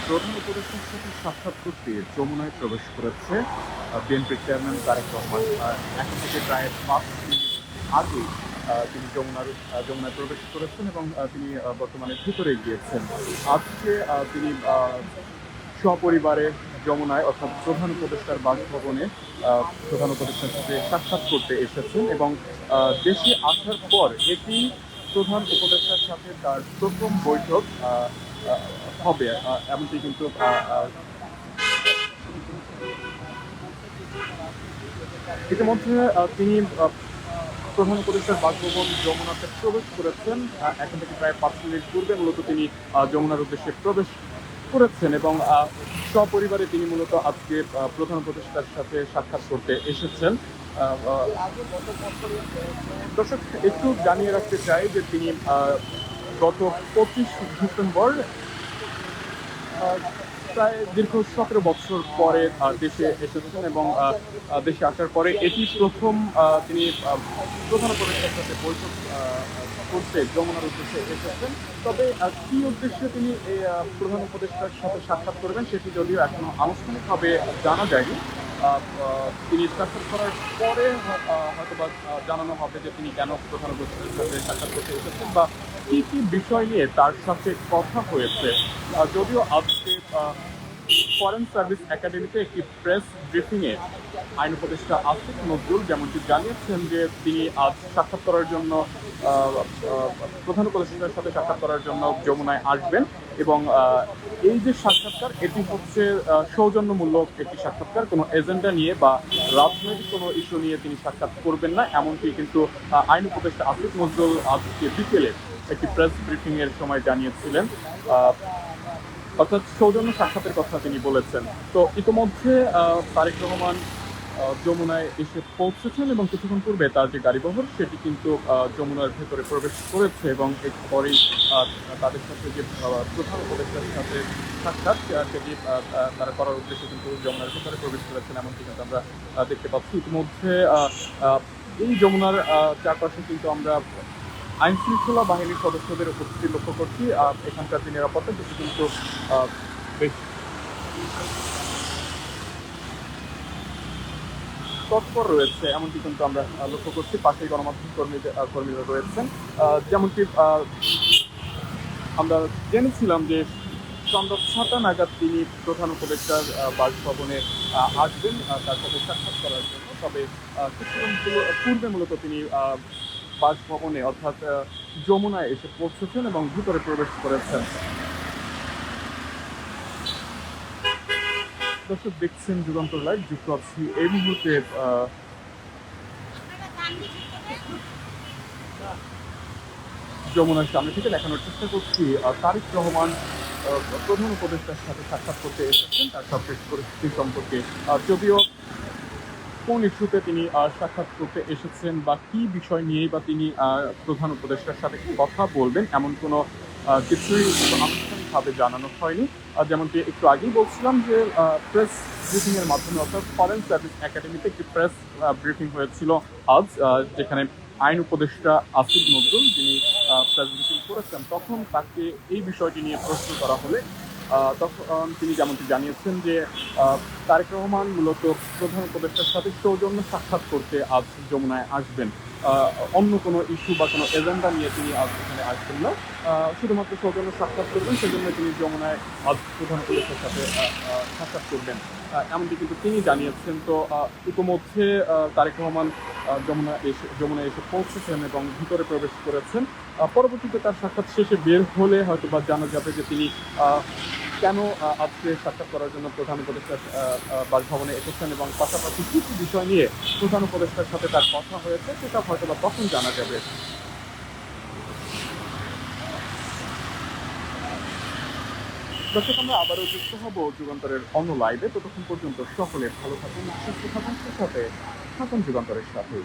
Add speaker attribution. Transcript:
Speaker 1: প্রধান উপদেষ্টার সাথে সাক্ষাৎ করতে যমুনায় প্রবেশ করেছে বিএনপির চেয়ারম্যান তারেক রহমান। এখন থেকে প্রায় 5 মিনিট আগে তিনি যমুনায় প্রবেশ করেছেন এবং তিনি বর্তমানে ভিতরে গিয়েছেন। আজকে তিনি সপরিবারে যমুনায় অর্থাৎ প্রধান উপদেষ্টার বাসভবনে প্রধান উপদেষ্টার সাথে সাক্ষাৎ করতে এসেছেন এবং দেশে আসার পর এটি প্রধান উপদেষ্টার সাথে তার প্রথম বৈঠক হবে, এমনকি কিন্তু ইতিমধ্যে তিনি প্রধান উপদেষ্টার বাসভবন যমুনাতে প্রবেশ করেছেন। এখন থেকে প্রায় 5 মিনিট পূর্বে মূলত তিনি যমুনার উদ্দেশ্যে প্রবেশ করেছেন এবং সপরিবারে তিনি মূলত আজকে প্রধান উপদেষ্টার সাথে সাক্ষাৎ করতে এসেছেন। দর্শক, একটু জানিয়ে রাখতে চাই যে তিনি গত 25 ডিসেম্বর প্রায় দীর্ঘ 17 বছর পরে দেশে এসেছেন এবং দেশে আসার পরে এটি প্রথম তিনি প্রধান উপদেষ্টার সাথে বৈঠক করতে যমুনার উদ্দেশ্যে এসেছেন। তবে কি উদ্দেশ্যে তিনি এই প্রধান উপদেষ্টার সাথে সাক্ষাৎ করবেন সেটি যদিও এখনো আনুষ্ঠানিকভাবে জানা যায়নি। তিনি সাক্ষাৎ করার পরে হয়তোবা জানানো হবে যে তিনি কেন প্রধান উপদেষ্টার সাথে সাক্ষাৎ করতে এসেছেন বা কি কি বিষয় নিয়ে তার সাথে কথা হয়েছে। যদিও আজকে ফরেন সার্ভিস একাডেমিতে একটি প্রেস ব্রিফিংয়ে আইন উপদেষ্টা আসিফ নজরুল যেমনটি জানিয়েছেন যে তিনি আজ সাক্ষাৎ করার জন্য প্রধান উপদেষ্টার সাথে সাক্ষাৎ করার জন্য যমুনায় আসবেন এবং এই যে সাক্ষাৎকার এটি হচ্ছে সৌজন্যমূলক একটি সাক্ষাৎকার, কোনো এজেন্ডা নিয়ে বা রাজনৈতিক কোনো ইস্যু নিয়ে তিনি সাক্ষাৎ করবেন না, এমনকি কিন্তু আইন উপদেষ্টা আসিফ নজরুল আজকে বিকেলে একটি প্রেস ব্রিফিং এর সময় জানিয়েছিলেন। অর্থাৎ সৌজন্য সাক্ষাতের কথা তিনি বলেছেন। তো ইতিমধ্যে তারেক রহমান যমুনায় এসে পৌঁছেছেন এবং কিছুক্ষণ পূর্বে তার যে গাড়িবহর সেটি কিন্তু যমুনার ভেতরে প্রবেশ করেছে এবং এরপরেই তাদের সাথে যে প্রধান উপদেষ্টার সাথে সাক্ষাৎ সেটি তারা করার উদ্দেশ্যে কিন্তু যমুনার ভেতরে প্রবেশ করেছেন এমনকি কিন্তু আমরা দেখতে পাচ্ছি। ইতিমধ্যে এই যমুনার চারপাশে কিন্তু আমরা আইন শৃঙ্খলা বাহিনীর সদস্যদের উপস্থিতি লক্ষ্য করছি। এখানকার যে নিরাপত্তা সেটি কিন্তু বেশ তৎপর রয়েছে এমনকি কিন্তু আমরা লক্ষ্য করছি। পাশেই গণমাধ্যম কর্মীরা রয়েছেন। যেমনটি আমরা জেনেছিলাম যে সন্ধ্যা 6টা নাগাদ তিনি প্রধান উপদেষ্টার বাসভবনে আসবেন তার সাথে সাক্ষাৎ করার জন্য। তবে কিছুক্ষণ পূর্বে মূলত তিনি বাসভবনে অর্থাৎ যমুনায় এসে পৌঁছেছেন এবং ভিতরে প্রবেশ করেছেন। দর্শক, দেখছেন যুগান্তর লাইভ, যুক্ত আছি এই মুহূর্তে যমুনার সামনে থেকে দেখানোর চেষ্টা করছি তারেক রহমান প্রধান উপদেষ্টার সাথে সাক্ষাৎ করতে এসেছেন তার সবশেষ পরিস্থিতি সম্পর্কে। যদিও কোন ইস্যুতে তিনি সাক্ষাৎ করতে এসেছেন বা কি বিষয় নিয়েই বা তিনি প্রধান উপদেষ্টার সাথে কথা বলবেন এমন কোনো কিছুই আনুষ্ঠানিকভাবে জানানো হয়নি। যেমনটি একটু আগেই বলছিলাম যে প্রেস ব্রিফিং এর মাধ্যমে অর্থাৎ ফরেন সার্ভিস একাডেমিতে একটি প্রেস ব্রিফিং হয়েছিল আজ, যেখানে আইন উপদেষ্টা আসিফ নজরুল যিনি প্রেস ব্রিফিং করেছেন তখন তাকে এই বিষয়টি নিয়ে প্রশ্ন করা হলে তখন তিনি যেমনটি জানিয়েছেন যে তারেক রহমান মূলত প্রধান উপদেষ্টার সাথে সৌজন্য সাক্ষাৎ করতে আজ যমুনায় আসবেন, অন্য কোনো ইস্যু বা কোনো এজেন্ডা নিয়ে তিনি আজ এখানে আসবেন না, শুধুমাত্র সৌজন্য সাক্ষাৎ করবেন, সেজন্য তিনি যমুনায় আজ প্রধান উপদেষ্টার সাথে সাক্ষাৎ করবেন এমনটি কিন্তু তিনি জানিয়েছেন। তো ইতিমধ্যে তারেক রহমান যমুনায় এসে পৌঁছেছেন এবং ভিতরে প্রবেশ করেছেন। পরবর্তীতে তার সাক্ষাৎ শেষে বের হলে হয়তো বা জানা যাবে যে তিনি কেন আজকে সাক্ষাৎ করার জন্য প্রধান উপদেষ্টার বাসভবনে এসেছেন এবং পাশাপাশি কী কী বিষয় নিয়ে প্রধান উপদেষ্টার সাথে তার কথা হয়েছে সেটা হয়তো বা তখন জানা যাবে। দর্শক, আমরা আবারও যুক্ত হব যুগান্তরের অন্য লাইভে। ততক্ষণ পর্যন্ত সকলে ভালো থাকুন, সুস্থ থাকুন, সাথে থাকুন যুগান্তরের সাথে।